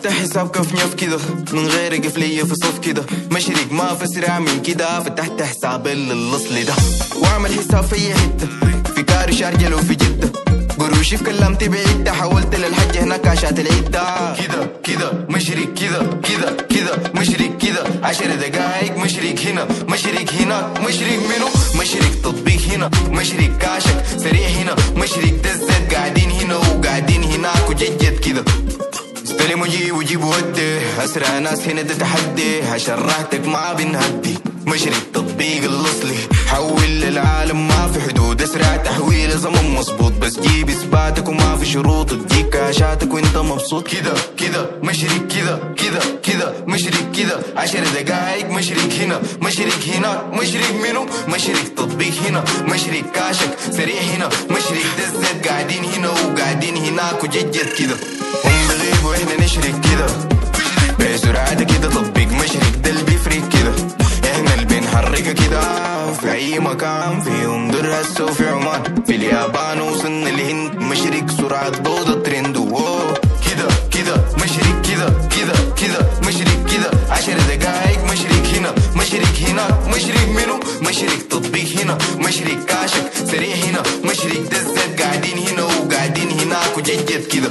فاتح حساب كف نيف كده من غير قفلية في صف كده مشرق ما في سرعة من كده فتحت حساب الأصلي ده واعمل حساب في أي حتة في كاري شارجل وفي جدة قروشي في كلامتي بعيدة حولت للحج هناك عشات العدة كده كده مشرق كده كده كده مشرق كده 10 دقايق مشرق هنا مشرق هناك مشرق منو مشرق تطبيق هنا مشرق كاشك سريع هنا مشرق دزت قاعدين هنا وقاعدين هناك وججت كده استلم وجيب وجيب ودي أسرع ناس هنا ده تحدي عشان راحتك ما بنهدي مشرق تطبيق الأصلي حول للعالم ما في حدود اسرع تحويل زمن مظبوط بس جيب اثباتك وما في شروط تجيك كاشاتك وانت مبسوط كده كده مشرق كده كده كده مشرق كده 10 دقايق مشرق هنا مشرق هناك مشرق منو مشرق تطبيق هنا مشرق كاشك سريع هنا مشرق دزت قاعدين هنا وقاعدين هناك وججت كده هم بغيبوا احنا نشرق كده بسرعة كده تطبيق مشرق ده اللي بيفرق كده احنا اللي بنحركها كده في اي مكان في هندوراس وفي عمان في اليابان وصلنا الهند مشرق سرعة ضوء الترند كده كده مشرق كده كده كده مشرق كده 10 دقايق مشرق هنا مشرق هناك مشرق منو مشرق تطبيق هنا مشرق كاشك سريع هنا مشرق دزت قاعدين هنا وقاعدين هناك وججت كده